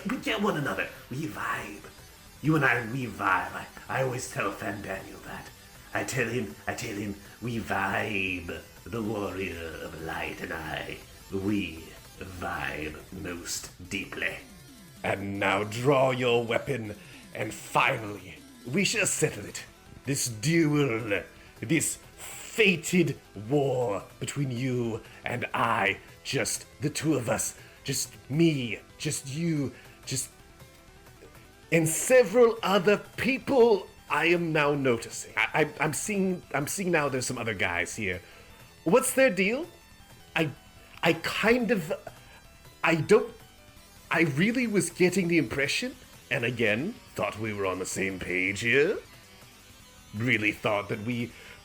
we get one another. We vibe. You and I, we vibe. I always tell Fandaniel that. I tell him, we vibe. The warrior of light and I, we vibe most deeply. And now draw your weapon, and finally, we shall settle it. This duel, this fated war between you and I, just the two of us, just me, just you, just... and several other people I am now noticing. I'm seeing now there's some other guys here. What's their deal? I really was getting the impression, and again, thought we were on the same page here. Really thought that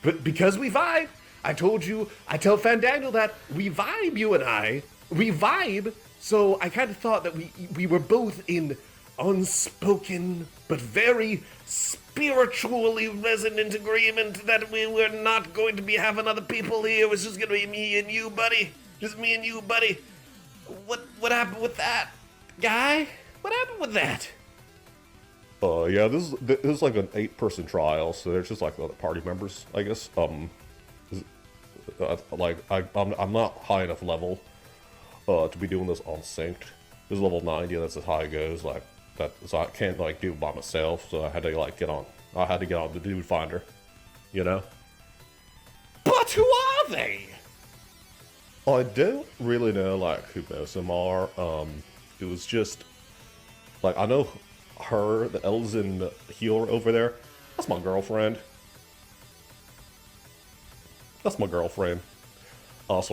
but because we vibe, I tell Fandaniel that we vibe, you and I. We vibe, so I kind of thought that we were both in unspoken but very spiritually resonant agreement that we were not going to be having other people here. It was just going to be me and you, buddy. Just me and you, buddy. What happened with that, guy? What happened with that? Yeah, this is like an 8-person trial, so there's just like other party members, I guess. I'm not high enough level to be doing this unsynced. This is level 90, that's as high it goes. Like that, so I can't like do it by myself. So I had to like get on the dude finder, you know. But who are they? I don't really know like who most of them are. It was just like I know her, the Elzen healer over there. That's my girlfriend. So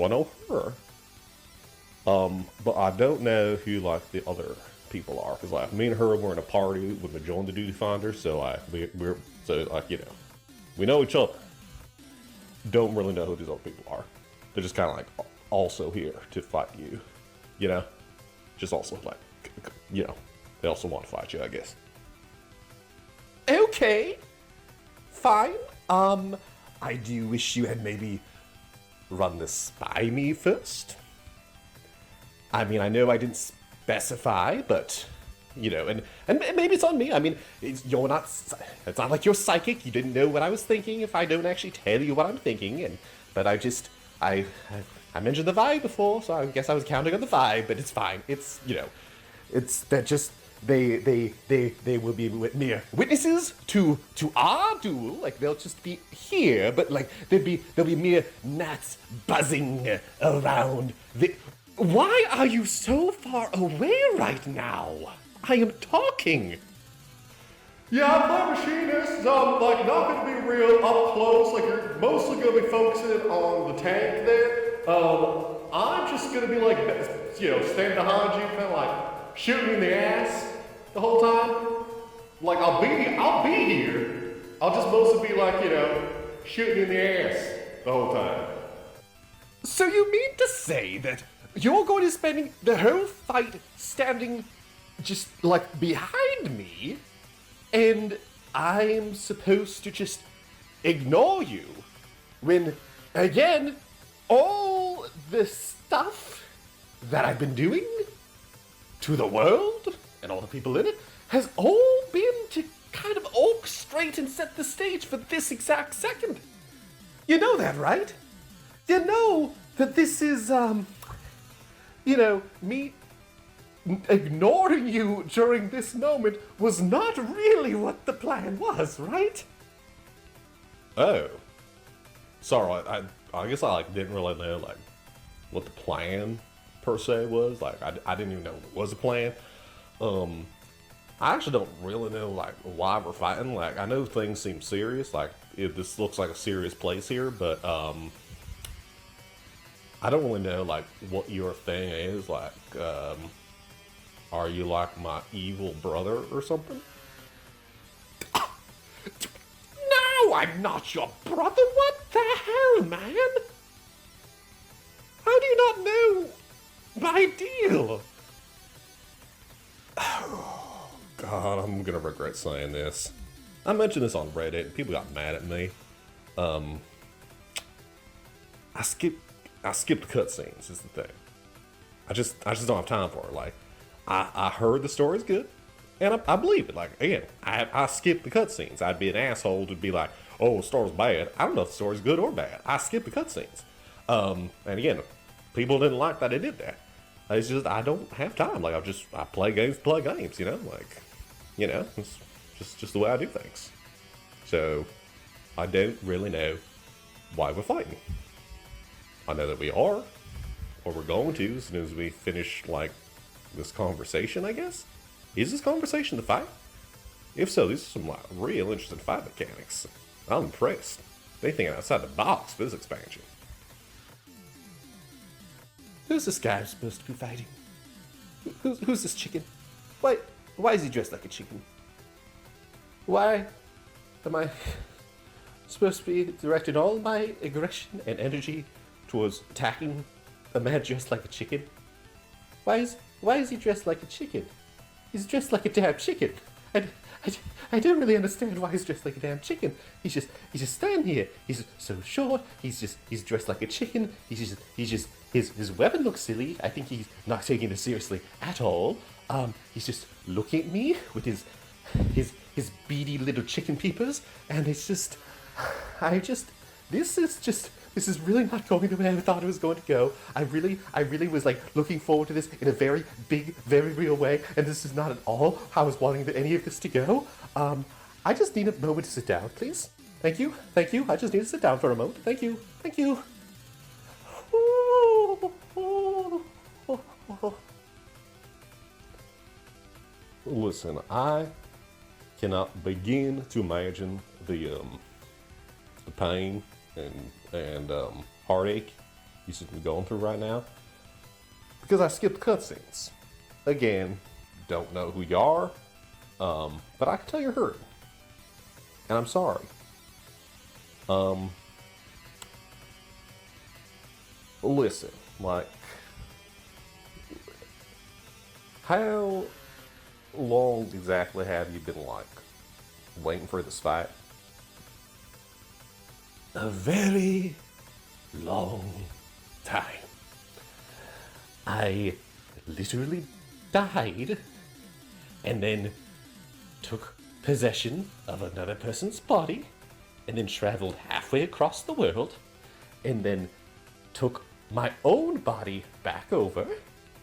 I know her. But I don't know who like the other people are, because like me and her were in a party when we joined the duty finder, so like we're you know, we know each other. Don't really know who these other people are. They're just kind of like also here to fight you, you know. Just also like, you know, they also want to fight you, I guess. Okay, fine. I do wish you had maybe run this by me first. I mean, I know I didn't specify, but, you know, and maybe it's on me. I mean, it's not like you're psychic. You didn't know what I was thinking if I don't actually tell you what I'm thinking. But I mentioned the vibe before, so I guess I was counting on the vibe, but it's fine. It's, you know, it's that just, they will be mere witnesses to our duel. Like, they'll just be here, but like there'll be mere gnats buzzing around the... Why are you so far away right now? I am talking. Yeah, I'm playing machinist. Like not gonna be real up close. Like you're mostly gonna be focusing on the tank there. I'm just gonna be like, you know, standing behind you, kind of like shooting you in the ass the whole time. Like I'll be here. I'll just mostly be like, you know, shooting you in the ass the whole time. So you mean to say that you're going to be spending the whole fight standing just like behind me, and I'm supposed to just ignore you when, again, all the stuff that I've been doing to the world and all the people in it has all been to kind of orchestrate and set the stage for this exact second. You know that, right? You know that this is, you know, me ignoring you during this moment was not really what the plan was, right? Oh. Sorry, I guess I like didn't really know like what the plan per se was. Like I didn't even know it was a plan. I actually don't really know like why we're fighting. Like I know things seem serious, like this looks like a serious place here, but I don't really know like what your thing is. Like are you like my evil brother or something? No, I'm not your brother. What the hell, man? How do you not know my deal? Oh, God, I'm gonna regret saying this. I mentioned this on Reddit and people got mad at me. I skipped cutscenes is the thing. I just don't have time for it. Like, I heard the story's good, and I believe it. Like, again, I skipped the cutscenes. I'd be an asshole to be like, oh, the story's bad. I don't know if the story's good or bad. I skipped the cutscenes. And again, people didn't like that I did that. It's just, I don't have time. Like, I play games, you know? Like, you know, it's just the way I do things. So, I don't really know why we're fighting. I know that we are, or we're going to, as soon as we finish, like, this conversation, I guess? Is this conversation the fight? If so, these are some, like, real interesting fight mechanics. I'm impressed. They thinking outside the box for this expansion. Who's this guy I'm supposed to be fighting? Who's this chicken? Why is he dressed like a chicken? Why am I supposed to be directing all my aggression and energy towards attacking a man dressed like a chicken? Why is he dressed like a chicken? He's dressed like a damn chicken. I don't really understand why he's dressed like a damn chicken. He's just standing here. He's so short. He's dressed like a chicken. His weapon looks silly. I think he's not taking this seriously at all. He's just looking at me with his beady little chicken peepers, and it's just, this is really not going the way I thought it was going to go. I really was like looking forward to this in a very big, very real way, and this is not at all how I was wanting any of this to go. I just need a moment to sit down, please. Thank you. I just need to sit down for a moment. Thank you. Listen, I cannot begin to imagine the pain and heartache you should be going through right now, because I skipped cutscenes. Again, don't know who you are, but I can tell you're hurting, and I'm sorry. Listen, like, how long exactly have you been, like, waiting for this fight? A very long time. I literally died and then took possession of another person's body and then traveled halfway across the world and then took my own body back over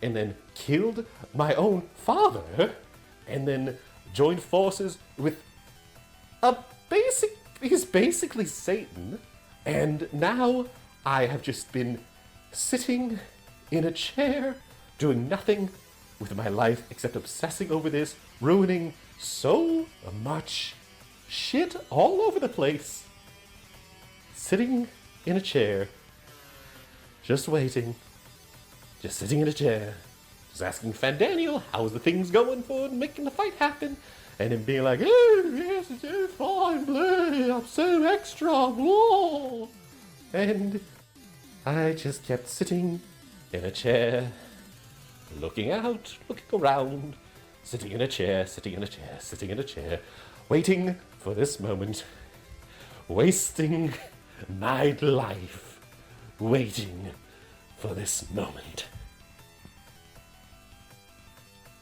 and then killed my own father and then joined forces with he's basically Satan, and now I have just been sitting in a chair doing nothing with my life except obsessing over this, ruining so much shit all over the place. Sitting in a chair, just waiting, just sitting in a chair, just asking Fandaniel how's the things going for making the fight happen, and him being like, oh yes, it's fine, bleh, I'm so extra, blah. And I just kept sitting in a chair, looking out, looking around, sitting in a chair, waiting for this moment, wasting my life, waiting for this moment.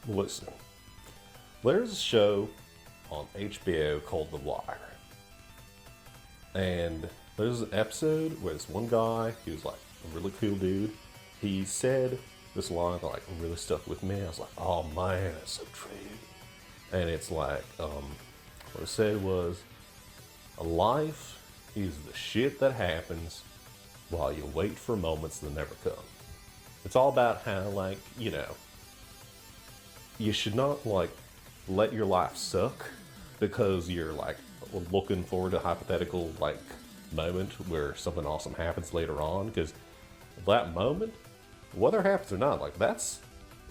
Listen, there's a show on HBO called The Wire. And there's an episode where this one guy, he was like a really cool dude, he said this line that like really stuck with me. I was like, oh man, that's so true. And it's like, what it said was, a life is the shit that happens while you wait for moments that never come. It's all about how, like, you know, you should not, like, let your life suck because you're, like, looking forward to a hypothetical, like, moment where something awesome happens later on, because that moment, whether it happens or not, like, that's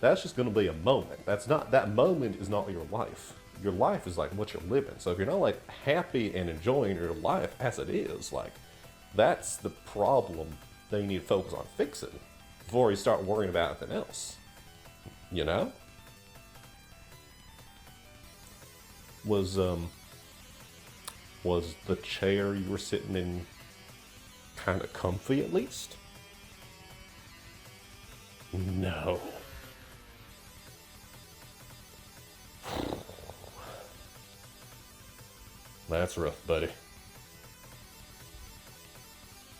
just going to be a moment. That moment is not your life. Your life is, like, what you're living. So if you're not, like, happy and enjoying your life as it is, like, that's the problem that you need to focus on fixing before you start worrying about anything else. You know? Was the chair you were sitting in kind of comfy at least? No. That's rough, buddy.